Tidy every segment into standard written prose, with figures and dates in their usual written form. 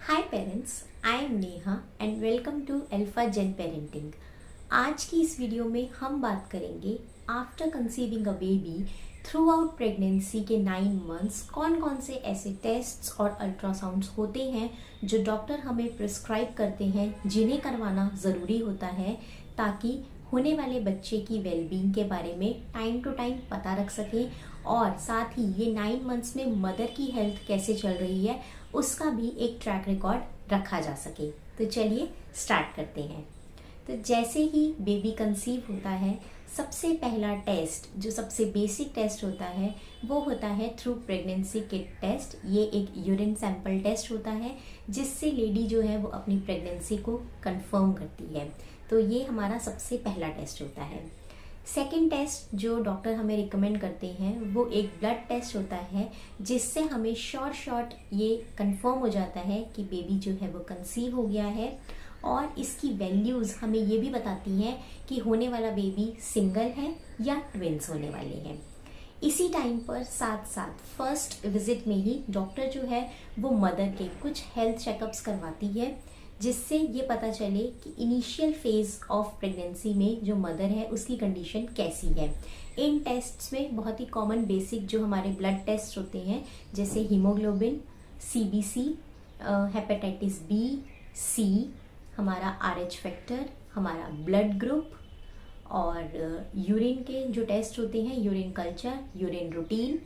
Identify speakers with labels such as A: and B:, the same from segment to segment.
A: Hi parents, I am Neha and welcome to alpha gen parenting. आज की इस video में हम बात करेंगे after conceiving a baby throughout pregnancy के 9 मंथ्स कौन कौन से ऐसे टेस्ट्स और अल्ट्रासाउंड्स होते हैं जो डॉक्टर हमें प्रिस्क्राइब करते हैं, जिन्हें करवाना ज़रूरी होता है ताकि होने वाले बच्चे की वेलबींग के बारे में टाइम टू टाइम पता रख सकें और साथ ही ये 9 मंथ्स में मदर की हेल्थ कैसे चल रही है उसका भी एक ट्रैक रिकॉर्ड रखा जा सके। तो चलिए स्टार्ट करते हैं। तो जैसे ही बेबी कंसीव होता है, सबसे पहला टेस्ट जो सबसे बेसिक टेस्ट होता है वो होता है थ्रू प्रेगनेंसी किट टेस्ट। ये एक यूरिन सैंपल टेस्ट होता है जिससे लेडी जो है वो अपनी प्रेगनेंसी को कंफर्म करती है। तो ये हमारा सबसे पहला टेस्ट होता है। सेकेंड टेस्ट जो डॉक्टर हमें रिकमेंड करते हैं वो एक ब्लड टेस्ट होता है जिससे हमें शॉर्ट ये कंफर्म हो जाता है कि बेबी जो है वो कंसीव हो गया है, और इसकी वैल्यूज़ हमें ये भी बताती हैं कि होने वाला बेबी सिंगल है या ट्विंस होने वाले हैं। इसी टाइम पर साथ साथ फर्स्ट विजिट में ही डॉक्टर जो है वो मदर के कुछ हेल्थ चेकअप्स करवाती है जिससे ये पता चले कि इनिशियल फेज ऑफ प्रेगनेंसी में जो मदर है उसकी कंडीशन कैसी है। इन टेस्ट्स में बहुत ही कॉमन बेसिक जो हमारे ब्लड टेस्ट होते हैं जैसे हीमोग्लोबिन, सीबीसी, हेपेटाइटिस बी, सी, हमारा आरएच फैक्टर, हमारा ब्लड ग्रुप और यूरिन के जो टेस्ट होते हैं urine culture, urine routine,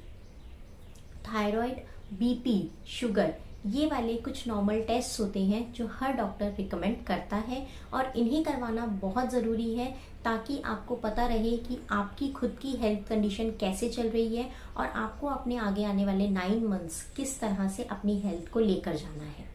A: thyroid, BP, sugar, ये वाले कुछ नॉर्मल टेस्ट होते हैं जो हर डॉक्टर रिकमेंड करता है और इन्हें करवाना बहुत ज़रूरी है ताकि आपको पता रहे कि आपकी खुद की हेल्थ कंडीशन कैसे चल रही है और आपको अपने आगे आने वाले 9 मंथ्स किस तरह से अपनी हेल्थ को लेकर जाना है।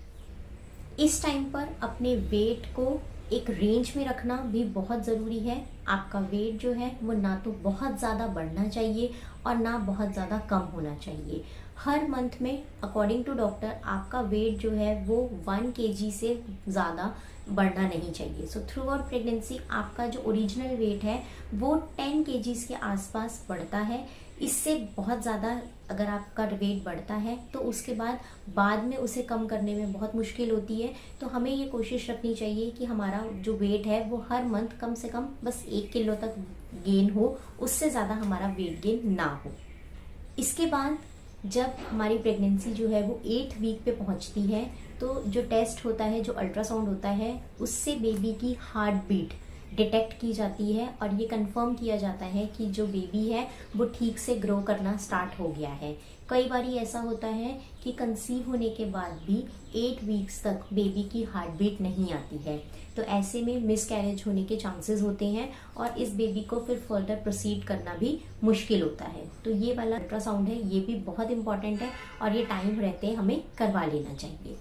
A: इस टाइम पर अपने वेट को एक रेंज में रखना भी बहुत ज़रूरी है। आपका वेट जो है वो ना तो बहुत ज़्यादा बढ़ना चाहिए और ना बहुत ज़्यादा कम होना चाहिए। हर मंथ में अकॉर्डिंग टू डॉक्टर आपका वेट जो है वो 1 kg से ज़्यादा बढ़ना नहीं चाहिए। सो थ्रू आउट प्रेगनेंसी आपका जो ओरिजिनल वेट है वो 10 kgs के आसपास बढ़ता है। इससे बहुत ज़्यादा अगर आपका वेट बढ़ता है तो उसके बाद में उसे कम करने में बहुत मुश्किल होती है। तो हमें ये कोशिश रखनी चाहिए कि हमारा जो वेट है वो हर मंथ कम से कम बस 1 किलो तक गेन हो, उससे ज़्यादा हमारा वेट गेन ना हो। इसके बाद जब हमारी प्रेगनेंसी जो है वो 8 वीक पे पहुंचती है तो जो टेस्ट होता है, जो अल्ट्रासाउंड होता है, उससे बेबी की हार्ट बीट डिटेक्ट की जाती है और ये कंफर्म किया जाता है कि जो बेबी है वो ठीक से ग्रो करना स्टार्ट हो गया है। कई बार ऐसा होता है कि कंसीव होने के बाद भी 8 वीक्स तक बेबी की हार्ट बीट नहीं आती है, तो ऐसे में मिसकैरेज होने के चांसेस होते हैं और इस बेबी को फिर फर्दर प्रोसीड करना भी मुश्किल होता है। तो ये वाला अल्ट्रासाउंड है, ये भी बहुत इंपॉर्टेंट है और ये टाइम रहते हमें करवा लेना चाहिए।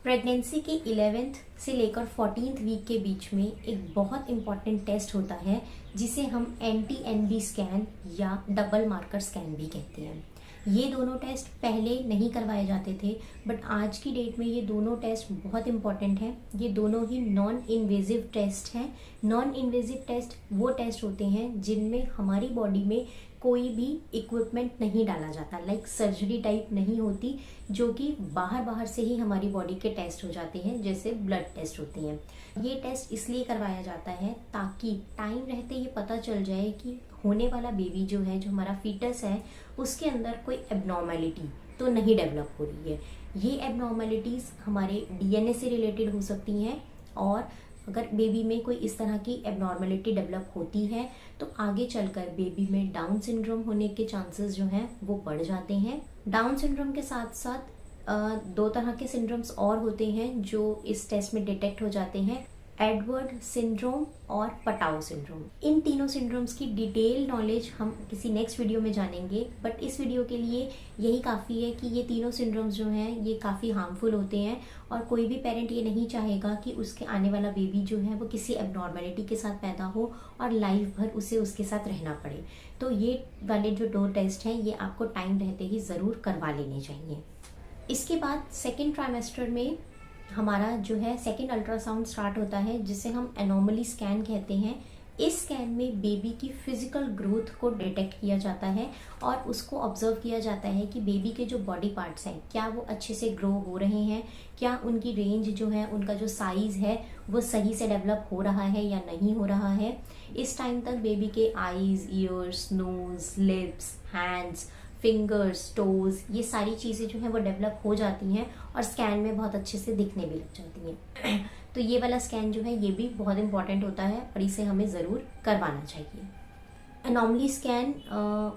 A: प्रेगनेंसी के 11th से लेकर 14th वीक के बीच में एक बहुत इंपॉर्टेंट टेस्ट होता है जिसे हम NT-NB स्कैन या डबल मार्कर स्कैन भी कहते हैं। ये दोनों टेस्ट पहले नहीं करवाए जाते थे बट आज की डेट में ये दोनों टेस्ट बहुत इंपॉर्टेंट हैं। ये दोनों ही नॉन इन्वेजिव टेस्ट हैं। नॉन इन्वेजिव टेस्ट वो टेस्ट होते हैं जिनमें हमारी बॉडी में कोई भी इक्विपमेंट नहीं डाला जाता, लाइक सर्जरी टाइप नहीं होती, जो कि बाहर से ही हमारी बॉडी के टेस्ट हो जाते हैं जैसे ब्लड टेस्ट होते हैं। ये टेस्ट इसलिए करवाया जाता है ताकि टाइम रहते ये पता चल जाए कि होने वाला बेबी जो है, जो हमारा फीटस है, उसके अंदर कोई एबनॉर्मेलिटी तो नहीं डेवलप हो रही है। ये एबनॉर्मेलिटीज़ हमारे DNA से रिलेटेड हो सकती हैं और अगर बेबी में कोई इस तरह की एबनॉर्मेलिटी डेवलप होती है तो आगे चलकर बेबी में डाउन सिंड्रोम होने के चांसेस जो हैं वो बढ़ जाते हैं। डाउन सिंड्रोम के साथ साथ 2 तरह के सिंड्रोम्स और होते हैं जो इस टेस्ट में डिटेक्ट हो जाते हैं, एडवर्ड सिंड्रोम और पटाउ सिंड्रोम। इन तीनों सिंड्रोम्स की डिटेल नॉलेज हम किसी नेक्स्ट वीडियो में जानेंगे, बट इस वीडियो के लिए यही काफ़ी है कि ये तीनों सिंड्रोम्स जो हैं ये काफ़ी हार्मफुल होते हैं और कोई भी पेरेंट ये नहीं चाहेगा कि उसके आने वाला बेबी जो है वो किसी एबनॉर्मेलिटी के साथ पैदा हो और लाइफ भर उसे उसके साथ रहना पड़े। तो ये वाले जो 2 टेस्ट हैं ये आपको टाइम रहते ही ज़रूर करवा लेने चाहिए। इसके बाद सेकेंड ट्राइमेस्टर में हमारा जो है सेकेंड अल्ट्रासाउंड स्टार्ट होता है जिसे हम एनॉमली स्कैन कहते हैं। इस स्कैन में बेबी की फिजिकल ग्रोथ को डिटेक्ट किया जाता है और उसको ऑब्जर्व किया जाता है कि बेबी के जो बॉडी पार्ट्स हैं क्या वो अच्छे से ग्रो हो रहे हैं, क्या उनकी रेंज जो है, उनका जो साइज है वो सही से डेवलप हो रहा है या नहीं हो रहा है। इस टाइम तक बेबी के eyes, ears, nose, lips, hands, fingers, toes, ये सारी चीज़ें जो है वो डेवलप हो जाती हैं और स्कैन में बहुत अच्छे से दिखने भी लग जाती हैं। तो ये वाला स्कैन जो है ये भी बहुत इंपॉर्टेंट होता है और इसे हमें ज़रूर करवाना चाहिए। अनॉमली स्कैन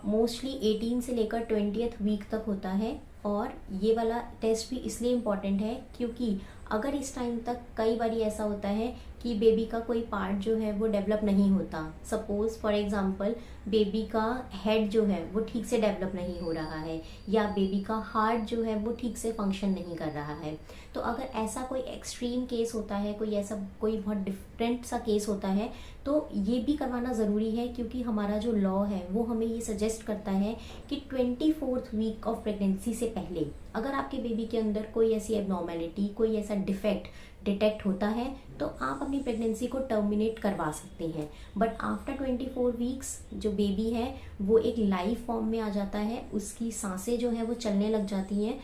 A: मोस्टली 18 से लेकर 20th वीक तक होता है और ये वाला टेस्ट भी इसलिए इम्पॉर्टेंट है क्योंकि अगर इस टाइम तक कई बार ऐसा होता है कि बेबी का कोई पार्ट जो है वो डेवलप नहीं होता, सपोज फॉर एग्जांपल बेबी का हेड जो है वो ठीक से डेवलप नहीं हो रहा है या बेबी का हार्ट जो है वो ठीक से फंक्शन नहीं कर रहा है, तो अगर ऐसा कोई एक्सट्रीम केस होता है, कोई बहुत डिफरेंट सा केस होता है, तो ये भी करवाना ज़रूरी है क्योंकि हमारा जो लॉ है वो हमें ये सजेस्ट करता है कि 24th वीक ऑफ प्रेगनेंसी से पहले अगर आपके बेबी के अंदर कोई ऐसी एबनॉर्मेलिटी, कोई ऐसा डिफेक्ट डिटेक्ट होता है तो आप अपनी प्रेगनेंसी को टर्मिनेट करवा सकते हैं। बट आफ्टर 24 वीक्स जो बेबी है वो एक लाइव फॉर्म में आ जाता है, उसकी सांसें जो है वो चलने लग जाती हैं।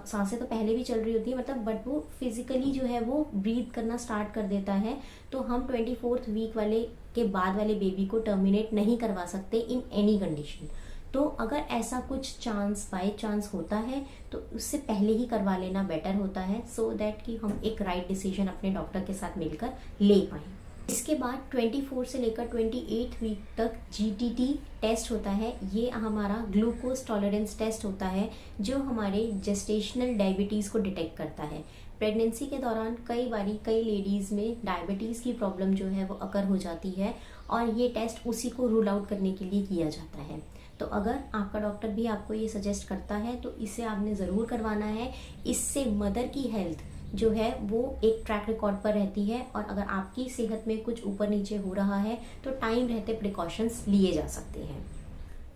A: सांसें तो पहले भी चल रही होती है मतलब, बट वो फिजिकली जो है वो ब्रीथ करना स्टार्ट कर देता है, तो हम 24th वीक वाले के बाद वाले बेबी को टर्मिनेट नहीं करवा सकते इन एनी कंडीशन। तो अगर ऐसा कुछ चांस बाय चांस होता है तो उससे पहले ही करवा लेना बेटर होता है, सो दैट कि हम एक राइट डिसीजन अपने डॉक्टर के साथ मिलकर ले पाएँ। इसके बाद 24 से लेकर 28 वीक तक GTT टेस्ट होता है। ये हमारा ग्लूकोज टॉलरेंस टेस्ट होता है जो हमारे जेस्टेशनल डायबिटीज़ को डिटेक्ट करता है। प्रेगनेंसी के दौरान कई लेडीज़ में डायबिटीज़ की प्रॉब्लम जो है वो अकर हो जाती है और ये टेस्ट उसी को रूल आउट करने के लिए किया जाता है। तो अगर आपका डॉक्टर भी आपको ये सजेस्ट करता है तो इसे आपने ज़रूर करवाना है। इससे मदर की हेल्थ जो है वो एक ट्रैक रिकॉर्ड पर रहती है और अगर आपकी सेहत में कुछ ऊपर नीचे हो रहा है तो टाइम रहते प्रिकॉशंस लिए जा सकते हैं।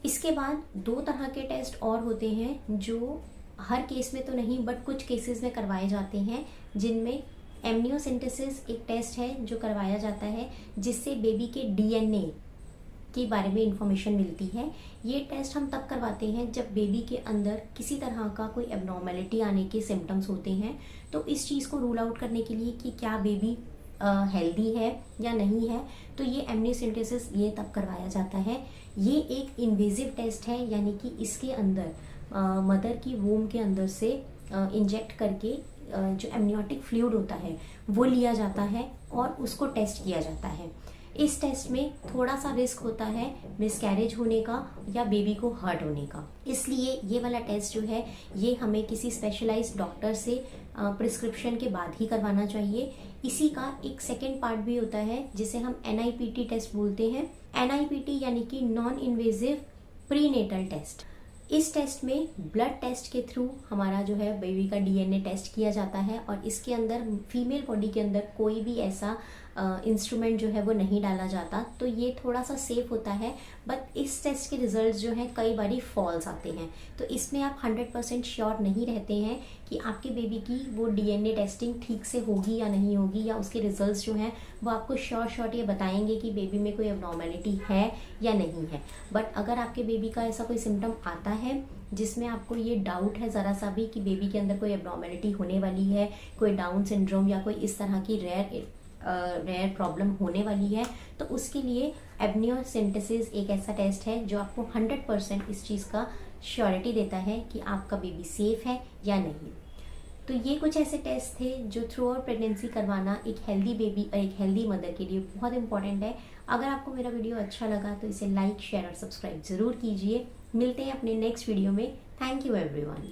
A: इसके बाद 2 तरह के टेस्ट और होते हैं जो हर केस में तो नहीं बट कुछ केसेस में करवाए जाते हैं, जिनमें एमनियोसेंटेसिस एक टेस्ट है जो करवाया जाता है जिससे बेबी के DNA के बारे में इंफॉर्मेशन मिलती है। ये टेस्ट हम तब करवाते हैं जब बेबी के अंदर किसी तरह का कोई एबनॉर्मेलिटी आने के सिम्टम्स होते हैं, तो इस चीज़ को रूल आउट करने के लिए कि क्या बेबी हेल्दी है या नहीं है, तो ये एमनियोसेंटेसिस ये तब करवाया जाता है। ये एक इन्वेजिव टेस्ट है, यानी कि इसके अंदर मदर की वूम के अंदर से इंजेक्ट करके जो एमनियोटिक फ्लूइड होता है वो लिया जाता है और उसको टेस्ट किया जाता है। इस टेस्ट में थोड़ा सा रिस्क होता है मिसकैरेज होने का या बेबी को हर्ट होने का, इसलिए ये वाला टेस्ट जो है ये हमें किसी स्पेशलाइज्ड डॉक्टर से प्रिस्क्रिप्शन के बाद ही करवाना चाहिए। इसी का एक सेकेंड पार्ट भी होता है जिसे हम NIPT टेस्ट बोलते हैं। NIPT यानी कि नॉन इन्वेजिव प्रीनेटल टेस्ट। इस टेस्ट में ब्लड टेस्ट के थ्रू हमारा जो है बेबी का DNA टेस्ट किया जाता है और इसके अंदर फीमेल बॉडी के अंदर कोई भी ऐसा इंस्ट्रूमेंट जो है वो नहीं डाला जाता, तो ये थोड़ा सा सेफ होता है। बट इस टेस्ट के रिजल्ट्स जो हैं कई बार फॉल्स आते हैं, तो इसमें आप 100% श्योर नहीं रहते हैं कि आपके बेबी की वो DNA टेस्टिंग ठीक से होगी या नहीं होगी, या उसके रिजल्ट्स जो हैं वो आपको श्योर ये बताएंगे कि बेबी में कोई एबनॉर्मेलिटी है या नहीं है। बट अगर आपके बेबी का ऐसा कोई सिम्टम आता है जिसमें आपको ये डाउट है ज़रा सा भी कि बेबी के अंदर कोई एबनॉर्मेलिटी होने वाली है, कोई डाउन सिंड्रोम या कोई इस तरह की रेयर प्रॉब्लम होने वाली है, तो उसके लिए एमनियोसेंटेसिस एक ऐसा टेस्ट है जो आपको 100% इस चीज़ का श्योरिटी देता है कि आपका बेबी सेफ है या नहीं। तो ये कुछ ऐसे टेस्ट थे जो थ्रू आउट प्रेगनेंसी करवाना एक हेल्दी बेबी और एक हेल्दी मदर के लिए बहुत इंपॉर्टेंट है। अगर आपको मेरा वीडियो अच्छा लगा तो इसे लाइक, शेयर और सब्सक्राइब ज़रूर कीजिए। मिलते हैं अपने नेक्स्ट वीडियो में। Thank you everyone.